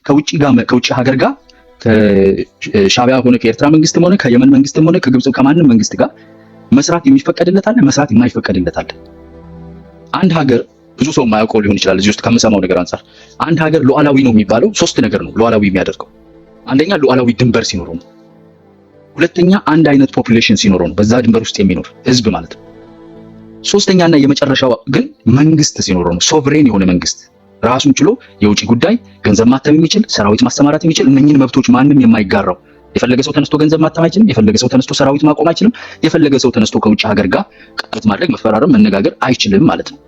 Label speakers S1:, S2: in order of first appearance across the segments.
S1: ከውጭ ሀገር ጋር ከሻቢያ ሆነ ከኤርትራ መንግስትም ሆነ ከየመን መንግስትም ሆነ ከግብጽ ከማንም መንግስት ጋር መስራት የሚፈቀድለት አለ፣ መስራት የማይፈቀድለት አለ። አንድ ሀገር ብዙ ሰው የማያውቀው ሊሆን ይችላል እዚህ ውስጥ ከምሰማው ነገር አንፃር አንድ ሀገር ሉዓላዊ ነው የሚባለው ሶስት ነገር ነው ሉዓላዊ የሚያደርገው። አንደኛ ሉዓላዊ ድንበር ሲኖረው ነው። ሁለተኛ አንድ አይነት ፖፑሌሽን ሲኖረው ነው፣ በዛ ድንበር ውስጥ የሚኖር ህዝብ ማለት ነው። ሶስተኛና የመጨረሻው ግን መንግስት ሲኖረው ነው፣ ሶቨሬን የሆነ መንግስት ራሱን ችሎ የውጭ ጉዳይ ገንዘብ ማተም የሚችል ሰራዊት ማሰማራት የሚችል እነኚህን መብቶች ማንም የማይጋራው። የፈለገ ሰው ተነስቶ ገንዘብ ማተም አይችልም፣ የፈለገ ሰው ተነስቶ ሰራዊት ማቆም አይችልም፣ የፈለገ ሰው ተነስቶ ከውጭ ሀገር ጋር ቀጥታ ማድረግ መፈራረም መነጋገር አይችልም ማለት ነው።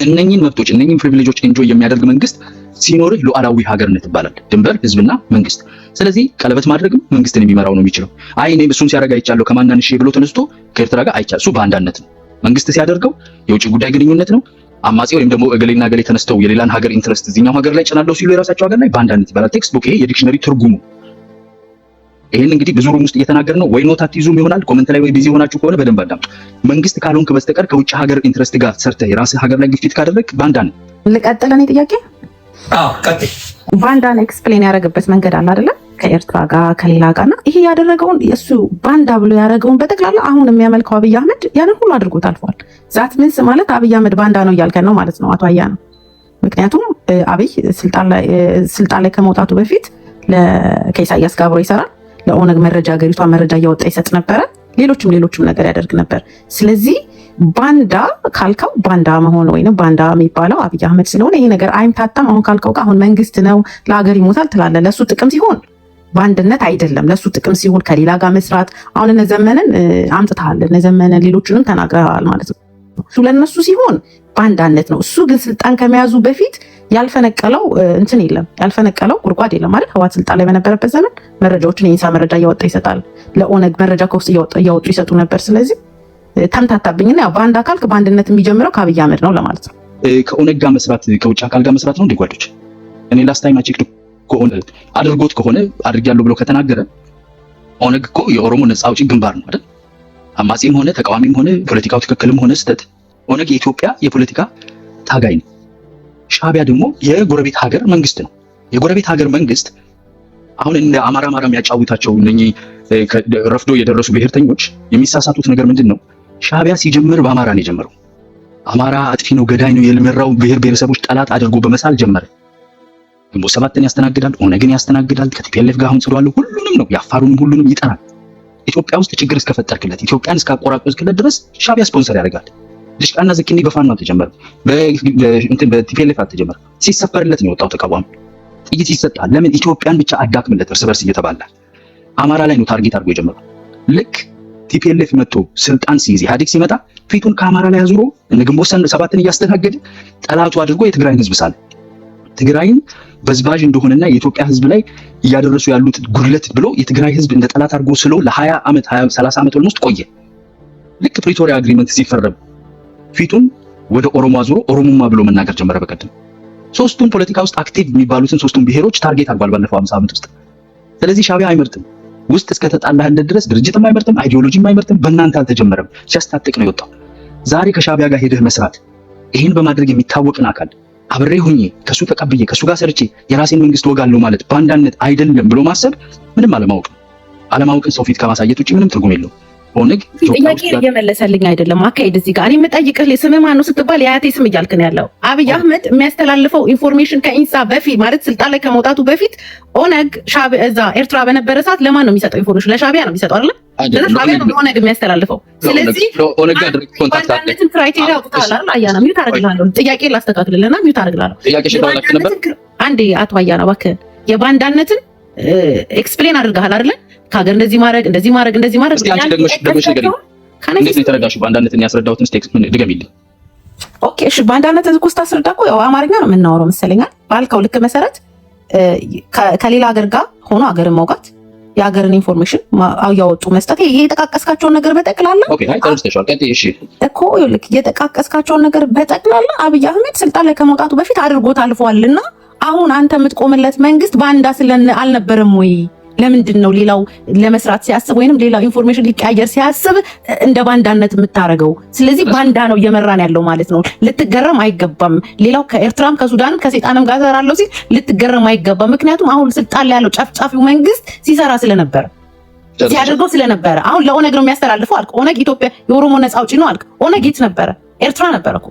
S1: እነኚህን መብቶች እነኚህን ፕሪቪሌጆች ኤንጆይ የሚያደርግ መንግስት ሲኖርህ ሉዓላዊ ሀገርነት ይባላል። ድንበር ህዝብና መንግስት። ስለዚህ ቀለበት ማድረግም መንግስትን የሚመራው ነው የሚችለው። አይ እኔ እሱን ሲያደርግ አይቻለሁ ከማናንሽ ብሎ ተነስቶ ከኤርትራ ጋር አይቻል እሱ ባንዳነት ነው። መንግስት ሲያደርገው የውጭ ጉዳይ ግንኙነት ነው። አማጺ ወይም ደግሞ እገሌና እገሌ ተነስተው የሌላን ሀገር ኢንትረስት እዚህኛው ሀገር ላይ ጨናለው ሲሉ የራሳቸው ሀገር ላይ ባንዳነት ይባላል። ቴክስት ቡክ ይሄ የዲክሽነሪ ትርጉሙ። ይሄን እንግዲህ ብዙ ሩም ውስጥ እየተናገር ነው ወይ ኖት አትይዙም ይሆናል። ኮሜንት ላይ ወይ ቢዚ ሆናችሁ ከሆነ በደንብ አዳምጡ። መንግስት ካልሆንክ በስተቀር ከውጭ ሀገር ኢንትረስት ጋር ሰርተህ የራስህ ሀገር ላይ ግፊት ካደረግ ባንዳ ነው።
S2: ልቀጥል እኔ ጥያቄ?
S1: አዎ ቀጥል።
S2: ባንዳን ኤክስፕሌን ያደረገበት መንገድ አለ አይደለ? ከኤርትራ ጋር ከሌላ ጋርና ይሄ ያደረገውን እሱ ባንዳ ብሎ ያደረገውን በጠቅላላ አሁን የሚያመልከው አብይ አህመድ ያንን ሁሉ አድርጎት አልፏል። ዛት ምንስ ማለት አብይ አህመድ ባንዳ ነው እያልከን ነው ማለት ነው አቶ አያና። ምክንያቱም አብይ ስልጣን ላይ ከመውጣቱ በፊት ከኢሳያስ ጋር አብሮ ይሰራል፣ ለኦነግ መረጃ ሀገሪቷ መረጃ እያወጣ ይሰጥ ነበረ፣ ሌሎችም ነገር ያደርግ ነበር። ስለዚህ ባንዳ ካልከው ባንዳ መሆን ወይንም ባንዳ የሚባለው አብይ አህመድ ስለሆነ ይሄ ነገር አይምታታም። አሁን ካልከው አሁን መንግስት ነው ለሀገር ይሞታል ትላለህ። ለሱ ጥቅም ሲሆን ባንድነት አይደለም፣ ለሱ ጥቅም ሲሆን ከሌላ ጋር መስራት። አሁን እነዘመንን አምጥተሃል፣ እነዘመንን ሌሎችንም ተናግረሃል ማለት ነው። እሱ ለነሱ ሲሆን ባንዳነት ነው። እሱ ግን ስልጣን ከመያዙ በፊት ያልፈነቀለው እንትን የለም፣ ያልፈነቀለው ጉድጓድ የለም ማለት ህወሓት ስልጣን ላይ በነበረበት ዘመን መረጃዎችን የኢንሳ መረጃ እያወጣ ይሰጣል፣ ለኦነግ መረጃ ከውስጥ እያወጡ ይሰጡ ነበር። ስለዚህ ተምታታብኝና ያው ባንዳ ካልክ ባንድነት የሚጀምረው ከአብይ አህመድ ነው ለማለት ነው።
S1: ከኦነግ ጋር መስራት ከውጭ አካል ጋር መስራት ነው እንደ ጓዶች። እኔ ላስት ታይም ቼክ ከሆነ አድርጎት ከሆነ አድርጊያለሁ ብሎ ከተናገረ ኦነግ እኮ የኦሮሞ ነፃ አውጪ ግንባር ነው አይደል? አማጺም ሆነ ተቃዋሚም ሆነ ፖለቲካው ትክክልም ሆነ ስህተት ኦነግ የኢትዮጵያ የፖለቲካ ታጋይ ነው። ሻቢያ ደግሞ የጎረቤት ሀገር መንግስት ነው። የጎረቤት ሀገር መንግስት አሁን እንደ አማራ የሚያጫውታቸው እነኚህ ረፍዶ የደረሱ ብሔርተኞች የሚሳሳቱት ነገር ምንድን ነው? ሻቢያ ሲጀምር በአማራ ነው የጀመረው። አማራ አጥፊ ነው፣ ገዳይ ነው፣ የልመራው ብሔር ብሔረሰቦች ጠላት አድርጎ በመሳል ጀመረ። ግንቦት ሰባትን ያስተናግዳል፣ ኦነግን ያስተናግዳል፣ ከቲፒኤልኤፍ ጋር አሁን ጽዷል፣ ሁሉንም ነው ያፋሩንም ሁሉንም ይጠራል። ኢትዮጵያ ውስጥ ችግር እስከፈጠርክለት ኢትዮጵያን እስካቆራቆዝክለት ድረስ ሻቢያ ስፖንሰር ያደርጋል። ድሽቃና ዝኪኒ በፋኖ አልተጀመረም፣ በቲፒኤልኤፍ አልተጀመረም። ሲሰፈርለት ነው የወጣው ተቃዋሚ። ጥይት ይሰጣል። ለምን? ኢትዮጵያን ብቻ አዳክምለት እርስ በርስ እየተባላ አማራ ላይ ነው ታርጌት አድርጎ የጀመረው። ልክ ቲፒኤልኤፍ መጥቶ ስልጣን ሲይዝ ኢህአዴግ ሲመጣ ፊቱን ከአማራ ላይ አዙሮ እነ ግንቦት ሰባትን እያስተናገደ ጠላቱ አድርጎ የትግራይን ህዝብ ሳለ ትግራይን በዝባዥ እንደሆነና የኢትዮጵያ ህዝብ ላይ እያደረሱ ያሉት ጉድለት ብሎ የትግራይ ህዝብ እንደ ጠላት አድርጎ ስሎ ለ20 ዓመት 30 ዓመት ኦልሞስት ቆየ። ልክ ፕሪቶሪያ አግሪመንት ሲፈረም ፊቱን ወደ ኦሮሞ አዙሮ ኦሮሞማ ብሎ መናገር ጀመረ። በቀደም ሶስቱም ፖለቲካ ውስጥ አክቲቭ የሚባሉትን ሶስቱም ብሔሮች ታርጌት አድርጓል ባለፈው 50 ዓመት ውስጥ። ስለዚህ ሻቢያ አይመርጥም፣ ውስጥ እስከተጣላህለት ድረስ ድርጅትም አይመርጥም፣ አይዲዮሎጂም አይመርጥም። በእናንተ አልተጀመረም፣ ሲያስታጥቅ ነው የወጣው። ዛሬ ከሻቢያ ጋር ሄደህ መስራት ይህን በማድረግ የሚታወቅን አካል አብሬ ሆኜ ከሱ ተቀብዬ ከሱ ጋር ሰርቼ የራሴን መንግስት ወጋለሁ ማለት ባንዳነት አይደለም ብሎ ማሰብ ምንም አለማወቅን ሰው ፊት ከማሳየት ውጪ ምንም ትርጉም የለውም። ኦነግ
S2: ጥያቄ እየመለሰልኝ አይደለም። አካሄድ እዚህ ጋር እኔ የምጠይቅህ ስምህ ማን ነው ስትባል የአያቴ ስም እያልክ ነው ያለው። አብይ አህመድ የሚያስተላልፈው ኢንፎርሜሽን ከኢንሳ በፊት ማለት ስልጣን ላይ ከመውጣቱ በፊት ኦነግ ሻቢያ እዛ ኤርትራ በነበረ ሰዓት ለማን ነው የሚሰጠው ኢንፎርሜሽን? ለሻቢያ ነው የሚሰጠው አይደል? ስለዚህ ሻቢያ ነው ኦነግ የሚያስተላልፈው። ስለዚህ ኦነግ ጋር ድረግ ኮንታክት አለ። ክራይቴሪያ አውጥተሃል አይደል? አያና ሚውት አደርግልሃለሁ። ጥያቄ ላስተካክልልና ሚውት አደርግልሃለሁ።
S1: ጥያቄ ሽታውላክ ነበር
S2: አንዴ አቶ አያና እባክህ የባንዳነትን ኤክስፕሌን አድርገሃል አይደል? ከሀገር እንደዚህ ማድረግ
S1: እስኪ አንቺ ደግመሽ ነገር እንዴት ነው የተረዳሽው? ባንዳነትን ያስረዳሁትን ስቴክስ ምን ድገሚልኝ።
S2: ኦኬ እሺ፣ ባንዳነትን እኮ ስታስረዳ እኮ ያው አማርኛ ነው የምናወራው መሰለኛል። ባልከው ልክ መሰረት ከሌላ ሀገር ጋር ሆኖ ሀገርን መውጋት፣ የሀገርን ኢንፎርሜሽን ያወጡ መስጠት፣ ይሄ የጠቃቀስካቸውን ነገር በጠቅላላ
S1: ኦኬ፣ አይ ተረድተሻል። ቀጥይ። እሺ
S2: እኮ ልክ የጠቃቀስካቸውን ነገር በጠቅላላ አብይ አህመድ ስልጣን ላይ ከመውጣቱ በፊት አድርጎት አልፏልና አሁን አንተ የምትቆምለት መንግስት ባንዳ አልነበረም ወይ ለምንድን ነው ሌላው ለመስራት ሲያስብ ወይንም ሌላው ኢንፎርሜሽን ሊቀያየር ሲያስብ እንደ ባንዳነት የምታረገው? ስለዚህ ባንዳ ነው እየመራን ያለው ማለት ነው። ልትገረም አይገባም። ሌላው ከኤርትራም ከሱዳንም ከሰይጣንም ጋር ሰራለሁ ሲል ልትገረም አይገባም። ምክንያቱም አሁን ስልጣን ላይ ያለው ጨፍጫፊው መንግስት ሲሰራ ስለነበረ ሲያደርገው ስለነበረ አሁን ለኦነግ ነው የሚያስተላልፈው አልክ። ኦነግ ኢትዮጵያ የኦሮሞ ነፃ አውጪ ነው አልክ። ኦነግ የት ነበረ? ኤርትራ ነበረ እኮ።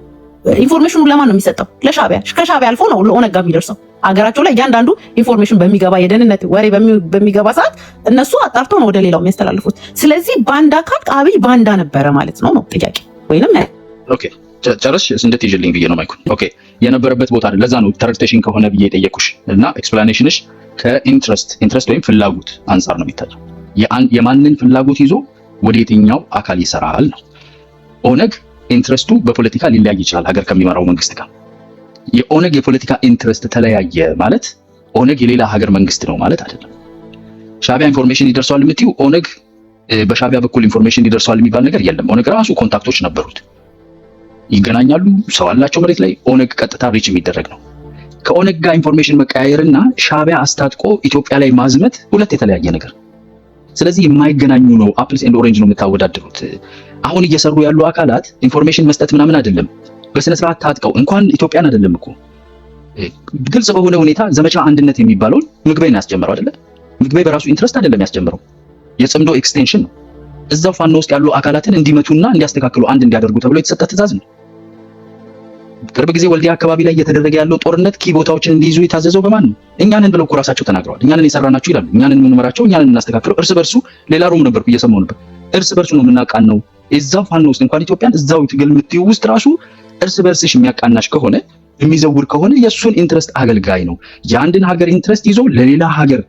S2: ኢንፎርሜሽኑ ለማን ነው የሚሰጠው? ለሻዕቢያ። ከሻዕቢያ አልፎ ነው ለኦነግ ጋር የሚደርሰው። አገራቸው ላይ እያንዳንዱ ኢንፎርሜሽን በሚገባ የደህንነት ወሬ በሚገባ ሰዓት እነሱ አጣርተው ነው ወደ ሌላው የሚያስተላልፉት። ስለዚህ ባንዳ ካልክ አብይ ባንዳ ነበረ ማለት ነው ጥያቄ ወይንም
S1: ኦኬ ጨረስሽ? እንዴት ይጅልኝ ብዬ ነው ማይኩን። ኦኬ የነበረበት ቦታ አይደል? ለዛ ነው ተረድተሽኝ ከሆነ ብዬ የጠየቁሽ እና ኤክስፕላኔሽንሽ ከኢንትረስት ወይም ፍላጎት አንፃር ነው የሚታየው። የማንን ፍላጎት ይዞ ወደ የትኛው አካል ይሰራል ነው። ኦነግ ኢንትረስቱ በፖለቲካ ሊለያይ ይችላል ሀገር ከሚመራው መንግስት ጋር። የኦነግ የፖለቲካ ኢንትረስት ተለያየ ማለት ኦነግ የሌላ ሀገር መንግስት ነው ማለት አይደለም። ሻዕቢያ ኢንፎርሜሽን ይደርሰዋል የምትይው ኦነግ በሻዕቢያ በኩል ኢንፎርሜሽን ይደርሰዋል የሚባል ነገር የለም። ኦነግ ራሱ ኮንታክቶች ነበሩት፣ ይገናኛሉ፣ ሰው አላቸው መሬት ላይ። ኦነግ ቀጥታ ሪች የሚደረግ ነው። ከኦነግ ጋር ኢንፎርሜሽን መቀያየርና ሻዕቢያ አስታጥቆ ኢትዮጵያ ላይ ማዝመት ሁለት የተለያየ ነገር። ስለዚህ የማይገናኙ ነው። አፕልስ ኤንድ ኦሬንጅ ነው የምታወዳድሩት። አሁን እየሰሩ ያሉ አካላት ኢንፎርሜሽን መስጠት ምናምን አይደለም። በስነ ስርዓት ታጥቀው እንኳን ኢትዮጵያን አይደለም እኮ ግልጽ በሆነ ሁኔታ ዘመቻ አንድነት የሚባለውን ምግበይ ነው ያስጀመረው አይደለ? ምግበይ በራሱ ኢንትረስት አይደለም ያስጀመረው፣ የጽምዶ ኤክስቴንሽን ነው። እዛው ፋኖ ውስጥ ያሉ አካላትን እንዲመቱና እንዲያስተካክሉ አንድ እንዲያደርጉ ተብሎ የተሰጠ ትዕዛዝ ነው። ቅርብ ጊዜ ወልዲያ አካባቢ ላይ እየተደረገ ያለው ጦርነት ኪ ቦታዎችን እንዲይዙ የታዘዘው በማን ነው? እኛንን ብለው እኮ ራሳቸው ተናግረዋል። እኛንን የሰራናችሁ ይላሉ። እኛንን የምንመራቸው፣ እኛንን እናስተካክለው። እርስ በርሱ ሌላ ሩም ነበርኩ እየሰማሁ ነበር። እርስ በርሱ ነው የምናቃን ነው። እዛው ፋኖ ውስጥ እንኳን ኢትዮጵያን እዛው ትግል የምትይው ውስጥ ራሱ እርስ በርስሽ የሚያቃናሽ ከሆነ የሚዘውር ከሆነ የሱን ኢንትረስት አገልጋይ ነው። የአንድን ሀገር ኢንትረስት ይዞ ለሌላ ሀገር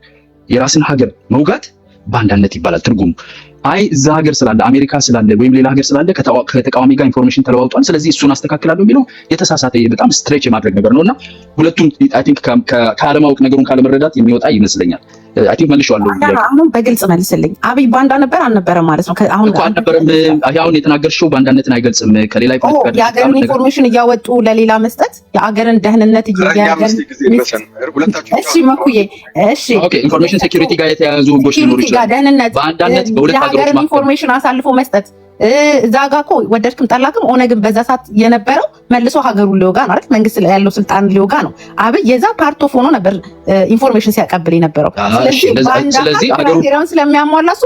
S1: የራስን ሀገር መውጋት ባንዳነት ይባላል ትርጉሙ። አይ እዛ ሀገር ስላለ አሜሪካ ስላለ ወይም ሌላ ሀገር ስላለ ከተቃዋሚ ጋር ኢንፎርሜሽን ተለዋውጧል፣ ስለዚህ እሱን አስተካክላለሁ የሚለው የተሳሳተ በጣም ስትሬች የማድረግ ነገር ነውና ሁለቱም አይ ቲንክ ካለማወቅ ነገሩን ካለመረዳት የሚወጣ ይመስለኛል። አይ ቲንክ መልሼዋለሁ።
S2: አሁን በግልጽ መልስልኝ። አብይ ባንዳ ነበር አልነበረም ማለት ነው?
S1: አሁን እኮ አልነበረም። አሁን የተናገርሽው ባንዳነትን አይገልጽም። ከሌላ
S2: የፖለቲካ የሀገርን ኢንፎርሜሽን እያወጡ ለሌላ መስጠት የሀገርን ደህንነት እሺ መኩዬ እሺ
S1: ኦኬ ኢንፎርሜሽን ሴኩሪቲ ጋር የተያያዙ ህጎች ሊኖሩ ይችላል። ባንዳነት በሁለት ሀገሮች
S2: ማለት ኢንፎርሜሽን አሳልፎ መስጠት እዛ ጋር እኮ ወደድክም ጠላክም ኦነግን በዛ ሰዓት የነበረው መልሶ ሀገሩን ሊወጋ ነው አይደል? መንግስት ላይ ያለው ስልጣን ሊወጋ ነው። አብይ የዛ ፓርት ኦፍ ሆኖ ነበር ኢንፎርሜሽን ሲያቀብል የነበረው። ስለዚህ ሀገሩን ስለሚያሟላ እሱ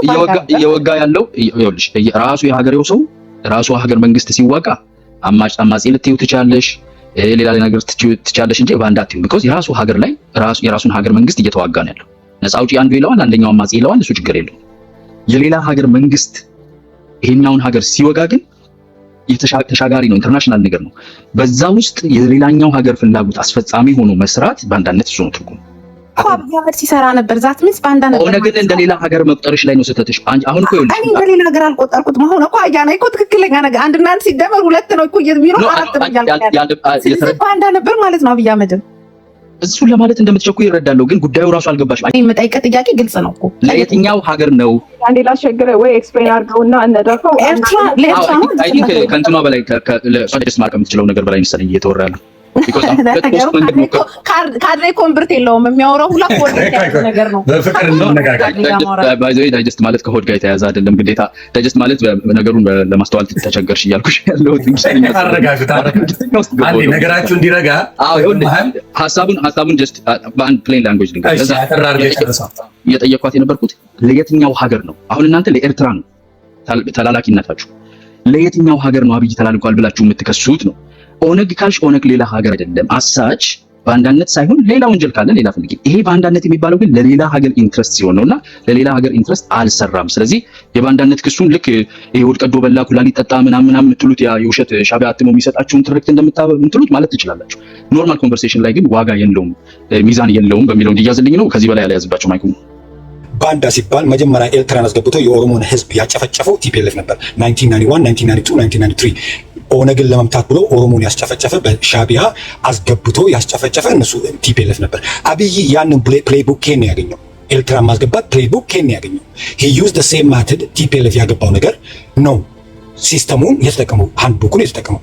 S1: እየወጋ ያለው ይኸውልሽ፣ ራሱ የሀገሬው ሰው ራሱ ሀገር መንግስት ሲዋጋ አማጺ ልትይው ትቻለሽ፣ ሌላ ነገር ትቻለሽ እንጂ ባንዳ አትይው። ቢኮዝ የራሱ ሀገር ላይ የራሱን ሀገር መንግስት እየተዋጋ ነው ያለው። ነፃ አውጪ አንዱ ይለዋል፣ አንደኛው አማጺ ይለዋል። እሱ ችግር የለውም። የሌላ ሀገር መንግስት ይሄኛውን ሀገር ሲወጋ ግን ተሻጋሪ ነው፣ ኢንተርናሽናል ነገር ነው። በዛ ውስጥ የሌላኛው ሀገር ፍላጎት አስፈጻሚ ሆኖ መስራት ባንዳነት እሱ ነው ትርጉሙ።
S2: አብይ አህመድ ሲሰራ ነበር። ዛት ሚንስ ባንዳ ነበር።
S1: ኦነግን እንደሌላ ሀገር መቁጠርሽ ላይ ነው ስህተትሽ። አሁን እኮ ይኸውልሽ፣
S2: እኔ እንደሌላ ሀገር አልቆጠርኩትም። አሁን እኮ አያና እኮ ትክክለኛ ነገር አንድና አንድ ሲደመር ሁለት ነው እኮ የሚሆነው አራት ነው ያልኩት። ባንዳ ነበር ማለት ነው አብይ አህመድ።
S1: እሱን ለማለት እንደምትቸኩ ይረዳለሁ፣ ግን ጉዳዩ ራሱ አልገባሽም።
S2: እኔ የምጠይቀው ጥያቄ ግልጽ ነው እኮ።
S1: ለየትኛው ሀገር ነው?
S3: አንዴ ላስቸግረህ ወይ ኤክስፕሌን አድርገውና እንደደፈው
S2: ኤርትራ ለኤርትራ
S1: አይ ቲንክ ከእንትኗ በላይ ለሷደስ ማርቀም የምትችለው ነገር በላይ መሰለኝ እየተወራ ያለው።
S2: ካድሬ ኮንቨርት የለውም የሚያወራው ሁላ ነገር ነው።
S4: በፍቅር
S1: ዳይጀስት ማለት ከሆድ ጋር የተያዘ አይደለም ግዴታ። ዳይጀስት ማለት ነገሩን ለማስተዋል ተቸገርሽ እያልኩሽ ያለሁት
S4: ነገራችሁ እንዲረጋ
S1: ሀሳቡን ጀስት በአንድ ፕሌን ላንጉዌጅ እየጠየኳት የነበርኩት ለየትኛው ሀገር ነው? አሁን እናንተ ለኤርትራ ነው ተላላኪነታችሁ። ለየትኛው ሀገር ነው አብይ ተላልቋል ብላችሁ የምትከሱት ነው? ኦነግ ካልሽ ኦነግ ሌላ ሀገር አይደለም። አሳች ባንዳነት ሳይሆን ሌላ ወንጀል ካለ ሌላ ፈልጊ። ይሄ ባንዳነት የሚባለው ግን ለሌላ ሀገር ኢንትረስት ሲሆን ነውና ለሌላ ሀገር ኢንትረስት አልሰራም። ስለዚህ የባንዳነት ክሱን ልክ ይሄ ወድ ቀዶ በላ ኩላሊት ጠጣ ምናምን የምትሉት ያ የውሸት ሻዕቢያ አትሞ የሚሰጣችሁን ትርክት እንደምትሉት ማለት ትችላላችሁ። ኖርማል ኮንቨርሴሽን ላይ ግን ዋጋ የለውም፣ ሚዛን የለውም በሚለው እንዲያዝልኝ ነው። ከዚህ በላይ ያለያዝባቸው ማይኩ
S5: ባንዳ ሲባል መጀመሪያ ኤርትራን አስገብቶ የኦሮሞን ህዝብ ያጨፈጨፈው ቲፒኤልኤፍ ነበር። 1991 1992 1993 ኦነግን ለመምታት ብሎ ኦሮሞን ያስጨፈጨፈ በሻዕቢያ አስገብቶ ያስጨፈጨፈ እነሱ ቲፒኤልኤፍ ነበር። አብይ ያንን ፕሌይቡክ ኬን ያገኘው ኤርትራን ማስገባት ፕሌይቡክ ኬን ያገኘው he used the same method ቲፒኤልኤፍ ያገባው ነገር ነው። ሲስተሙን የተጠቀመው ሃንድቡኩን የተጠቀመው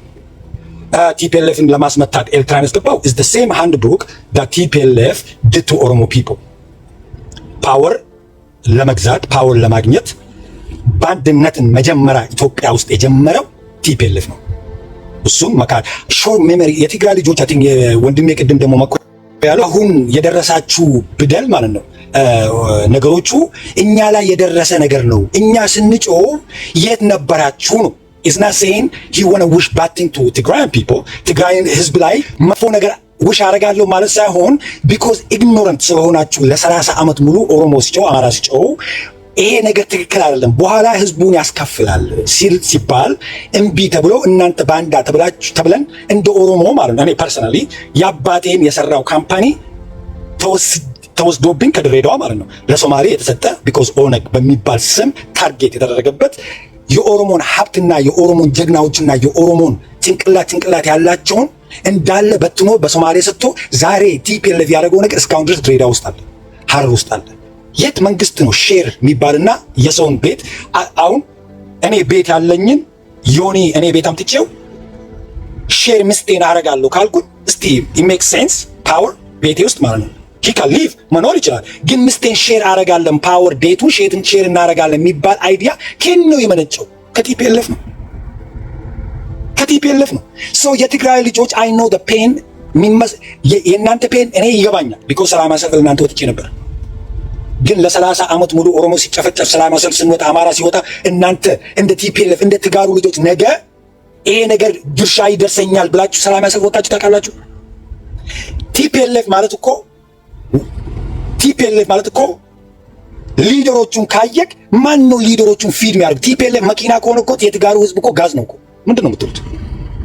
S5: ቲፒኤልኤፍን ለማስመታት ኤርትራን ያስገባው is the same handbook that TPLF did to Oromo people. ፓወር ለመግዛት ፓወር ለማግኘት ባንድነትን መጀመሪያ ኢትዮጵያ ውስጥ የጀመረው ቲፒኤልኤፍ ነው። እሱም መካድ ሾርት ሜሞሪ የትግራይ ልጆች አቲንግ ወንድሜ ቅድም ደግሞ ያለው አሁን የደረሳችሁ ብደል ማለት ነው። ነገሮቹ እኛ ላይ የደረሰ ነገር ነው። እኛ ስንጮህ የት ነበራችሁ ነው። It's not saying he want to wish bad thing to Tigrayan people. ትግራይን ህዝብ ላይ መጥፎ ነገር ውሽ አደርጋለሁ ማለት ሳይሆን because ignorant ስለሆናችሁ ለ30 ዓመት ሙሉ ኦሮሞ ሲጮህ አማራ ሲጮህ ይሄ ነገር ትክክል አይደለም፣ በኋላ ህዝቡን ያስከፍላል ሲባል እምቢ ተብሎ እናንተ ባንዳ ተብለን እንደ ኦሮሞ ማለት ነው። እኔ ፐርሰናሊ ያባቴን የሰራው ካምፓኒ ተወስዶብኝ ከድሬዳዋ ማለት ነው ለሶማሌ የተሰጠ because ኦነግ በሚባል ስም ታርጌት የተደረገበት የኦሮሞን ሀብትና የኦሮሞን ጀግናዎችና የኦሮሞን ጭንቅላት ያላቸውን እንዳለ በትኖ በሶማሌ ሰጥቶ ዛሬ ቲፒኤልኤፍ ያደረገው ነገር እስካሁን ድረስ ድሬዳዋ ውስጥ አለ፣ ሀረር ውስጥ አለ። የት መንግስት ነው ሼር የሚባልና የሰውን ቤት አሁን እኔ ቤት ያለኝን ዮኒ እኔ ቤት አምጥቼው ሼር ምስቴን አረጋለሁ ካልኩኝ እስቲ it makes sense ፓወር ቤቴ ውስጥ ማለት ነው he can live መኖር ይችላል። ግን ምስቴን ሼር አረጋለን ፓወር ቤቱን ሼር እናረጋለን የሚባል አይዲያ ከየት ነው የመነጨው? ከቲፒኤልኤፍ ነው። ከቲፒኤልኤፍ ነው። ሶ የትግራይ ልጆች I know the pain የእናንተ ፔን እኔ ይገባኛል because ሰላማዊ ሰልፍ እናንተ ወጥቼ ነበር። ግን ለ30 ዓመት ሙሉ ኦሮሞ ሲጨፈጨፍ ሰላማዊ ሰልፍ ስንወጣ አማራ ሲወጣ እናንተ እንደ ቲፒኤልኤፍ እንደ ትጋሩ ልጆች ነገ ይሄ ነገር ድርሻ ይደርሰኛል ብላችሁ ሰላማዊ ሰልፍ ወጣችሁ ታውቃላችሁ? ቲፒኤልኤፍ ማለት እኮ ሊደሮቹን ካየክ ማን ነው ሊደሮቹን ፊድ የሚያደርግ? ቲፒኤልኤፍ መኪና ከሆነ እኮ የትጋሩ ህዝብ እኮ ጋዝ ነው እኮ። ምንድን ነው የምትሉት?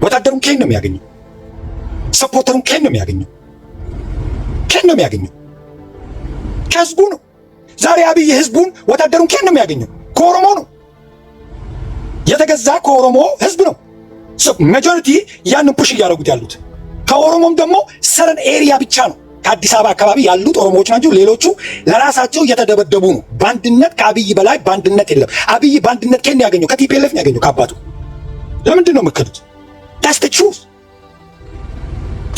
S5: ወታደሩን ከየት ነው የሚያገኘው? ሰፖርተሩን ከየት ነው የሚያገኘው? ከህዝቡ ነው። ዛሬ አብይ ህዝቡን ወታደሩን ከየት ነው የሚያገኘው? ከኦሮሞ ነው የተገዛ፣ ከኦሮሞ ህዝብ ነው። ማጆሪቲ ያንን ፑሽ እያደረጉት ያሉት ከኦሮሞም ደግሞ ሰረን ኤሪያ ብቻ ነው። ከአዲስ አበባ አካባቢ ያሉት ኦሮሞዎች ናቸው። ሌሎቹ ለራሳቸው እየተደበደቡ ነው። ባንድነት ከአብይ በላይ ባንድነት የለም። አብይ ባንድነት ከየት ነው ያገኘው? ከቲፒኤልኤፍ ነው ያገኘው፣ ከአባቱ። ለምንድን ነው የምትክዱት? that's the truth።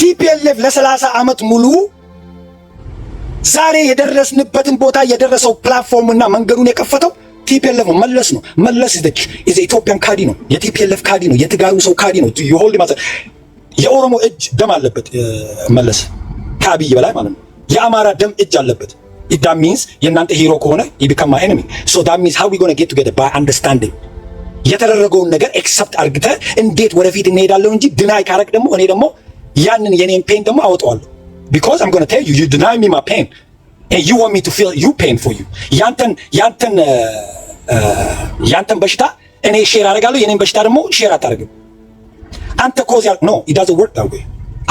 S5: ቲፒኤልኤፍ ለ30 ዓመት ሙሉ ዛሬ የደረስንበትን ቦታ የደረሰው ፕላትፎርም እና መንገዱን የከፈተው ቲፒኤልኤፍ ነው። መለስ ነው። መለስ ኢትዮጵያን ካዲ ነው። የቲፒኤልኤፍ ካዲ ነው። የትጋሩ ሰው ካዲ ነው። የኦሮሞ እጅ ደም አለበት መለስ ከአብይ በላይ ማለት ነው። የአማራ ደም እጅ አለበት። that means የእናንተ ሂሮ ከሆነ he become my enemy. So that means how we going to get together by understanding የተደረገውን ነገር ኤክሰፕት አርግተ እንዴት ወደፊት እንሄዳለን እንጂ ድናይ ካረክ ደግሞ እኔ ደግሞ ያንን የኔን ፔን ደግሞ አወጣዋለሁ because I'm going to tell you you deny me my pain and you want me to feel you pain for you ያንተን በሽታ እኔ ሼር አደርጋለሁ የኔን በሽታ ደግሞ ሼር አታደርግም አንተ ኮዝ ያል no it doesn't work that way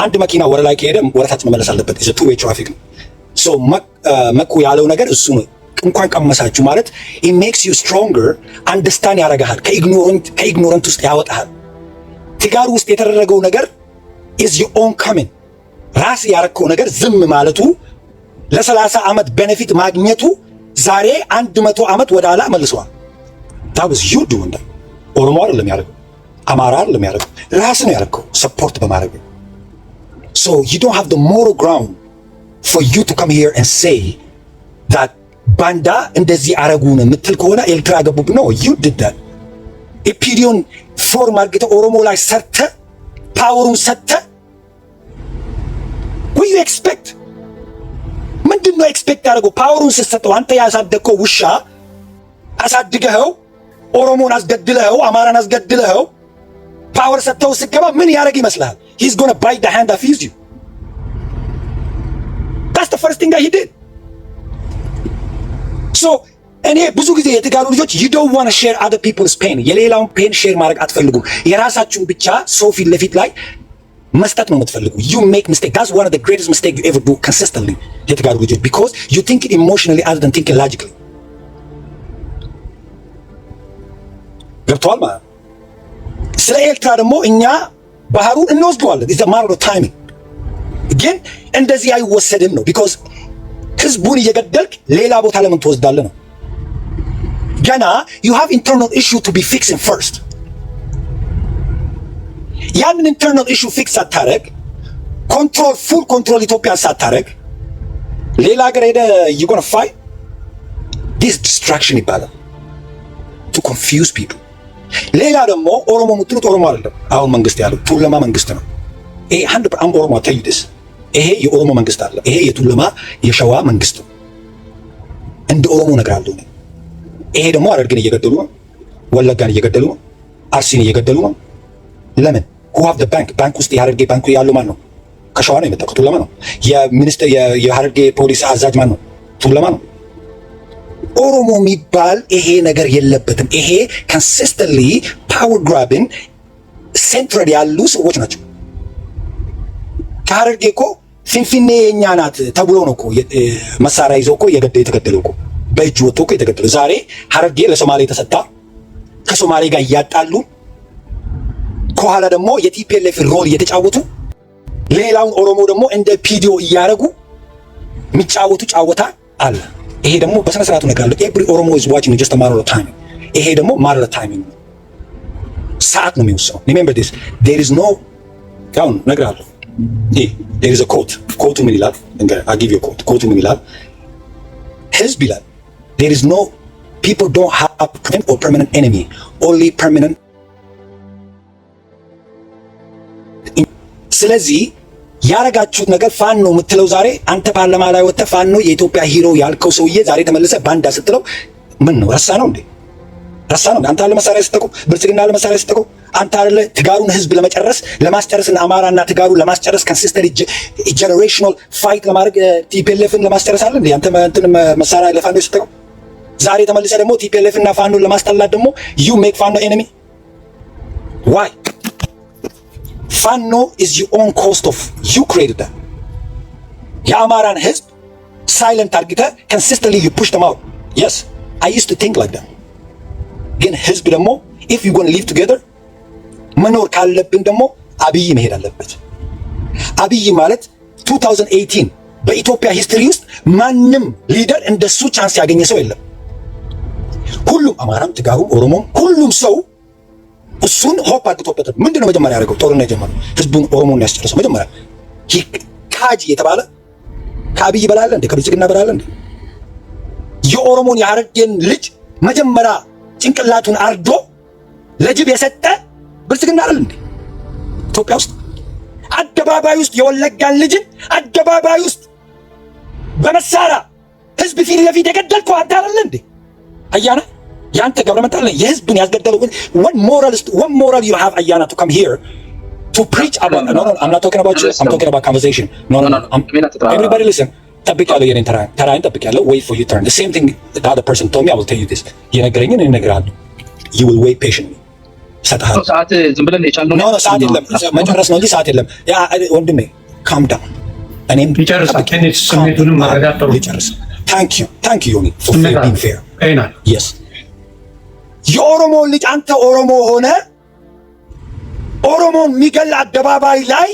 S5: አንድ መኪና ወደ ላይ ከሄደ ወደ ታች መመለስ አለበት is a two way traffic ነው so መኩ ያለው ነገር እሱ ነው እንኳን ቀመሳችሁ ማለት it makes you stronger understand ያረጋሃል ከኢግኖረንት ውስጥ ያወጣሃል ትጋር ውስጥ የተደረገው ነገር is your own coming ራስ ያረከው ነገር ዝም ማለቱ ለ30 ዓመት ቤኔፊት ማግኘቱ ዛሬ 100 ዓመት ወደ ኋላ መልሷል that was you doing that ኦሮሞ አይደለም ያረከው አማራ አይደለም ያረከው ራስ ነው ያረከው ሰፖርት በማድረግ so you don't have the moral ground for you to come here and say that ባንዳ እንደዚህ አረጉን ምትል ከሆነ ኤልትራ ገቡብ ነው you did that ኢፒዲዮን ፎርም አድርገህ ኦሮሞ ላይ ሰርተ ፓወሩን ሰተ what you expect ምንድነው ኤክስፔክት ያደረገው ፓወሩን ስትሰጠው አንተ ያሳደግከው ውሻ አሳድገኸው ኦሮሞን አስገድለኸው አማራን አስገድለኸው ፓወር ሰጥተው ሲገባ ምን ያደርግ ይመስላል he's going to bite the hand that feeds you that's the first thing that he did so እኔ ብዙ ጊዜ የትጋሩ ልጆች you don't want to share other people's pain የሌላውን ፔን ሼር ማድረግ አትፈልጉም የራሳችሁን ብቻ ሰው ፊት ለፊት ላይ መስጠት ነው የምትፈልጉ you make mistake that's one of the greatest mistake you ever do consistently የትጋሩ ልጆች because you think it emotionally other than thinking logically ገብቷል ማለት ስለ ኤርትራ ደግሞ እኛ ባህሩን እንወስደዋለን it's a matter of timing ግን እንደዚህ አይወሰድም ነው because ህዝቡን እየገደልክ ሌላ ቦታ ለምን ትወስዳለህ ነው ገና you have internal issue to be fixing first ያንን internal issue fix አታረግ full control ኢትዮጵያን ሳታረግ ሌላ ሀገር ሄደ you gonna fight this distraction ይባላል to confuse people። ሌላ ደግሞ ኦሮሞ የምትሉት ኦሮሞ አይደለም። አሁን መንግስት ያለው ቱለማ መንግስት ነው። ይሄ 100% ኦሮሞ አታዩትስ። ይሄ የኦሮሞ መንግስት አለ። ይሄ የቱለማ የሸዋ መንግስት ነው። እንደ ኦሮሞ እነግራለሁ። ይሄ ደግሞ ሐረርጌን እየገደሉ ነው፣ ወለጋን እየገደሉ ነው፣ አርሲን እየገደሉ ነው። ለምን? who have the ባንክ ውስጥ የሐረርጌ ባንኩ ያለው ማን ነው? ከሸዋ ነው የመጣው፣ ቱለማ ነው። የሚኒስትር የሐረርጌ ፖሊስ አዛዥ ማን ነው? ቱለማ ነው። ኦሮሞ የሚባል ይሄ ነገር የለበትም። ይሄ ኮንሲስተንትሊ ፓወር ግራቢንግ ሴንትራል ያሉ ሰዎች ናቸው። ከሐረርጌ እኮ ፊንፊኔ የኛ ናት ተብሎ ነው እኮ መሳሪያ ይዘው እኮ የተገደለው እኮ በእጅ ወጥቶ እኮ የተገደለው። ዛሬ ሐረርጌ ለሶማሌ ተሰጣ፣ ከሶማሌ ጋር እያጣሉ ከኋላ ደግሞ የቲፒኤልኤፍ ሮል እየተጫወቱ ሌላውን ኦሮሞ ደግሞ እንደ ፒዲዮ እያደረጉ የሚጫወቱ ጫወታ አለ። ይሄ ደግሞ በስነ ስርዓቱ ነግራለሁ። ኤቭሪ ኦሮሞ ኢዝ ዋቺንግ ጀስት ማተር ኦፍ ታይም። ይሄ ደግሞ ማተር ኦፍ ታይም ነው፣ ሰዓት ነው የሚወስነው። ሪሜምበር ዲስ ዴር ኢዝ ኖ ጋውን ነግራለሁ። there is a quote ምን ይላል? I give you a quote ምን ይላል? ህዝብ ይላል there is no people don't have permanent or permanent enemy, only permanent። ስለዚህ ያረጋችሁት ነገር ፋኖ የምትለው ዛሬ አንተ ፓርላማ ላይ ወጥተህ ፋኖ የኢትዮጵያ ሂሮ ያልከው ሰውዬ ዛሬ ተመልሰህ ባንዳ ስትለው ምን ነው? ረሳ ነው እንዴ? ረሳ ነው? አንተ አለ መሳሪያ ስትጠቁ ብልጽግና አለ መሳሪያ ስትጠቁ አንተ አለ ትጋሩን ህዝብ ለማስጨረስና አማራና ትጋሩን ለማስጨረስ ኮንሲስተንት ጀነሬሽናል ፋይት ለማድረግ ቲፒኤልኤፍን ለማስጨረስ አለ እንዴ? አንተ እንትን መሳሪያ ለፋኖ ስትጠቁ ዛሬ ተመልሰህ ደግሞ ቲፒኤልኤፍ እና ፋኖን ለማስጠላት ደግሞ you make ፋኖ enemy why? ፋኖ is your own cost of you created that። የአማራን ህዝብ ሳይለንት አድርገህ consistently you push them out። yes I used to think like that። ግን ህዝብ ደግሞ if you going to live together መኖር ካለብን ደግሞ አብይ መሄድ አለበት። አብይ ማለት 2018 በኢትዮጵያ ሂስትሪ ውስጥ ማንም ሊደር እንደሱ ቻንስ ያገኘ ሰው የለም። ሁሉም አማራም፣ ትጋሩም፣ ኦሮሞም ሁሉም ሰው እሱን ሆፕ አድርጎበት ምንድነው መጀመሪያ ያደረገው? ጦርነት የጀመረው ህዝቡን ኦሮሞን ያስጨረሰው መጀመሪያ ካጂ የተባለ ከአብይ በላለ እንደ ከብልጽግና በላለ እንደ የኦሮሞን የሐረርጌን ልጅ መጀመሪያ ጭንቅላቱን አርዶ ለጅብ የሰጠ ብልጽግና አይደል እንዴ? ኢትዮጵያ ውስጥ አደባባይ ውስጥ የወለጋን ልጅን አደባባይ ውስጥ በመሳሪያ ህዝብ ፊት ለፊት የገደልከው አንተ አይደል እንዴ? አያና ያንተ ገብረመጣለ የህዝብን ያስገደለው one moral you have አያና to come here to preach about no I'm not talking about you I'm talking about conversation no everybody listen ጠብቂያለሁ የኔን ተራዬን ጠብቂያለሁ wait for your turn the same thing the other person told me I will tell you this የነገረኝን እነግርሃለሁ you will wait patiently ሰጣህ
S1: ሰዓት ዝም ብለን የቻልነው
S5: ነው ሰዓት የለም መጨረስ ነው እንጂ ሰዓት የለም ያ ወንድሜ calm down እኔም
S4: ይጨርሳል ከኔት ስሜቱንም ማረጋጋት ነው
S5: ይጨርስ thank you ዮኒ for being fair
S4: አይናል
S5: yes የኦሮሞ ልጅ አንተ ኦሮሞ ሆነ ኦሮሞን የሚገል አደባባይ ላይ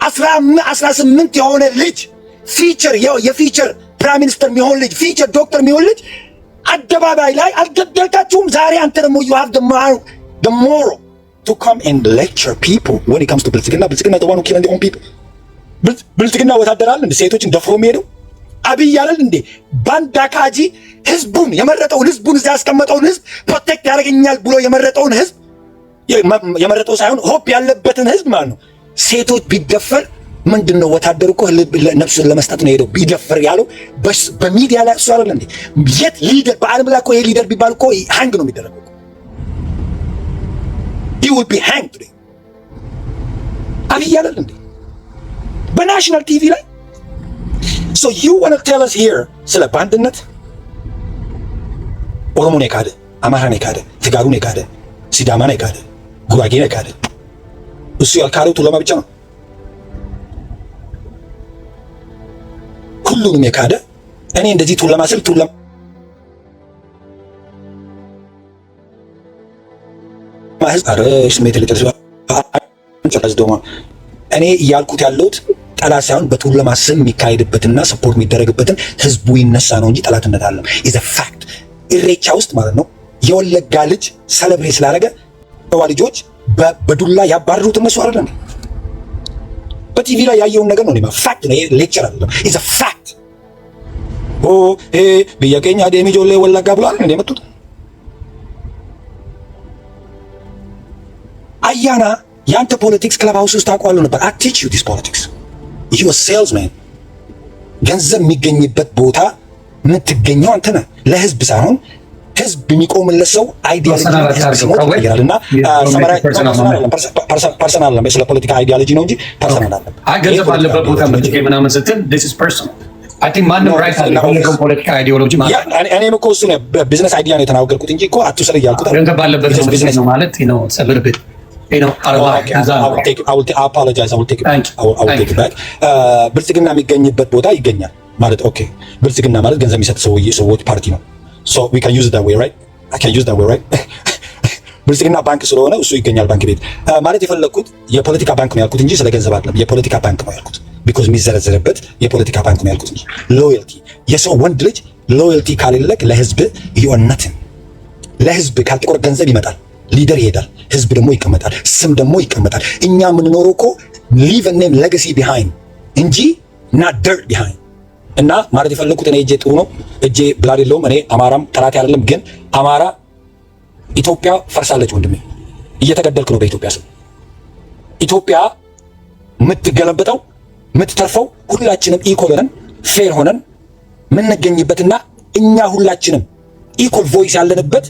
S5: 18 የሆነ ልጅ ፊቸር የፊቸር ፕራይም ሚኒስተር የሚሆን ልጅ ፊቸር ዶክተር የሚሆን ልጅ አደባባይ ላይ አልገደልካችሁም። ዛሬ አንተ ደግሞ you have the moral to come and lecture people when it comes to ብልጽግና the one who killing their own people ብልጽግና ወታደር አለ እንደ ሴቶችን ደፍሮ የሚሄደው አብይ አይደል እንዴ? ባንዳ ካጂ ህዝቡን የመረጠውን ህዝቡን እዛ ያስቀመጠውን ህዝብ ፕሮቴክት ያደርገኛል ብሎ የመረጠውን ህዝብ የመረጠው ሳይሆን ሆፕ ያለበትን ህዝብ ማለት ነው። ሴቶች ቢደፈር ምንድነው ወታደሩ እኮ ነፍሱን ለመስጠት ነው ሄደው ቢደፈር ያለው በሚዲያ ላይ እሱ አይደል እንዴ? የት ሊደር በዓለም ላይ እኮ ይሄ ሊደር ቢባል እኮ ሃንግ ነው የሚደረገው። he will be hanged today አብይ አይደል እንዴ? በናሽናል ቲቪ ላይ so you want to tell us here ስለ ባንድነት ኦሮሞን የካደ አማራን የካደ ትጋሩን የካደ ሲዳማን የካደ ጉራጌን የካደ እሱ ያልካደው ቱለማ ብቻ ነው። ሁሉንም የካደ እኔ እንደዚህ ቱለማ ስል ቱለማ ማህዝ አረሽ ሜትልተስ እኔ እያልኩት ያለሁት ጠላት ሳይሆን በቱለማ ስም የሚካሄድበትና ሰፖርት የሚደረግበትን ህዝቡ ይነሳ ነው እንጂ ጠላትነት አለም is a fact። ኢሬቻ ውስጥ ማለት ነው የወለጋ ልጅ ሰለብሬት ስላደረገ ተዋ ልጆች በዱላ ያባረሩት እነሱ አይደለም። በቲቪ ላይ ያየውን ነገር ነው ፋክት ነው፣ ሌክቸር አይደለም is a fact። biyya keenya adeemee ijoollee wallaggaa ብሏል እንደ መጡት አያና ያንተ ፖለቲክስ ክለብ ሃውስ ውስጥ ታውቀዋለሁ ነበር። I teach you this politics. You a salesman. ገንዘብ የሚገኝበት ቦታ የምትገኘው አንተ ነህ። ለህዝብ ሳይሆን ህዝብ የሚቆምለት ሰው አይዲያሎጂ ይቀየራልና ፐርሰናል ነው። ስለ ፖለቲካ አይዲያሎጂ ነው እንጂ ፐርሰናል አይደለም።
S4: ገንዘብ ባለበት ቦታ የምትገኝ ምናምን ስትል this is personal. I think ማንም ራይት አለ የፈለገው ፖለቲካ አይዲዮሎጂ ማለት ነው።
S5: እኔም እኮ እሱ ነው ቢዝነስ አይዲያ ነው የተናገርኩት እንጂ እኮ አትውሰድ እያልኩት
S4: ገንዘብ ባለበት ቢዝነስ ነው ማለት ነው። ሰብርብት
S5: ብልጽግና የሚገኝበት ቦታ ይገኛል ማለት ኦኬ። ብልጽግና ማለት ገንዘብ የሚሰጥ ሰዎች ፓርቲ ነው። so we can use it that way, right? I can use that way, right? ብልጽግና ባንክ ስለሆነ እሱ ይገኛል ባንክ ቤት ማለት የፈለኩት የፖለቲካ ባንክ ነው ያልኩት እንጂ ስለ ገንዘብ አይደለም። የፖለቲካ ባንክ ነው ያልኩት because የሚዘረዘርበት የፖለቲካ ባንክ ነው ያልኩት እንጂ ሎያልቲ የሰው ወንድ ልጅ ሎያልቲ ካለለክ ለህዝብ you are nothing። ለህዝብ ካልተቆረ ገንዘብ ይመጣል፣ ሊደር ይሄዳል፣ ህዝብ ደግሞ ይቀመጣል፣ ስም ደግሞ ይቀመጣል። እኛ የምንኖረው እኮ leave a name legacy behind እንጂ not dirt behind። እና ማለት የፈለኩት እኔ እጄ ጥሩ ነው፣ እጄ ብላድ የለውም። እኔ አማራም ጠላት አይደለም፣ ግን አማራ ኢትዮጵያ ፈርሳለች ወንድሜ፣ እየተገደልክ ነው በኢትዮጵያ ስም። ኢትዮጵያ የምትገለበጠው የምትተርፈው ሁላችንም ኢኮል ሆነን ፌር ሆነን የምንገኝበትና እኛ ሁላችንም ኢኮል ቮይስ ያለንበት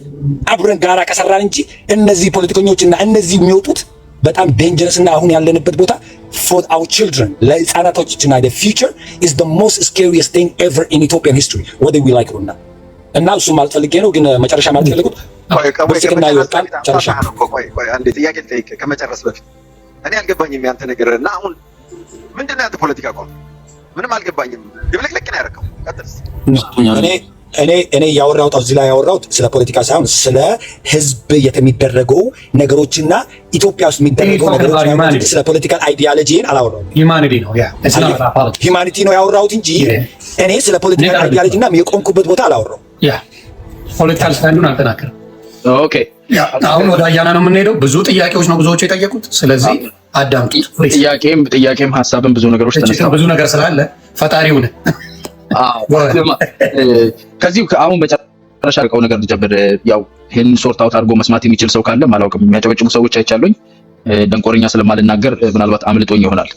S5: አብረን ጋራ ከሰራን እንጂ እነዚህ ፖለቲከኞችና እነዚህ የሚወጡት በጣም ዴንጀረስ እና አሁን ያለንበት ቦታ for our children ለህፃናቶችና the future is the most scariest thing ever in Ethiopian history whether we like it or not። እና እሱ ማለት ፈልጌ ነው። ግን መጨረሻ ማለት ፈልጉት ብልጽግና ይወጣል። ጨረሻ
S6: ቆይ አንዴ ጥያቄ ልጠይቅ ከመጨረስ በፊት እኔ አልገባኝም ያንተ ነገር እና አሁን ምንድነው ያንተ ፖለቲካ አቋም? ምንም አልገባኝም። ድብልቅልቅ ነው ያደረገው። ቀጥልስ።
S5: እኔ ያወራሁት እዚህ ላይ ያወራሁት ስለ ፖለቲካ ሳይሆን ስለ ህዝብ የሚደረገው ነገሮችና ኢትዮጵያ ውስጥ የሚደረገው ነገሮች ስለ ፖለቲካል አይዲዮሎጂን አላወራሁም። ሂውማኒቲ ነው ያወራሁት እንጂ እኔ ስለ ፖለቲካል አይዲዮሎጂና የቆምኩበት ቦታ አላወራሁም።
S4: ፖለቲካል ስታንዱን አልተናገረም።
S1: ኦኬ
S4: አሁን ወደ አያና ነው የምንሄደው። ብዙ ጥያቄዎች ነው ብዙዎች የጠየቁት። ስለዚህ አዳምጡ።
S1: ጥያቄም ሀሳብም ብዙ ነገሮች ተነስተው
S4: ብዙ ነገር ስላለ ፈጣሪውን
S1: ከዚህ አሁን በጨረሻ አልቀው ነገር ልጀምር። ያው ይሄን ሶርት አውት አድርጎ መስማት የሚችል ሰው ካለ ማላውቅም፣ የሚያጨበጭቡ ሰዎች አይቻሉኝ። ደንቆረኛ ስለማልናገር ምናልባት አምልጦኝ ይሆናል።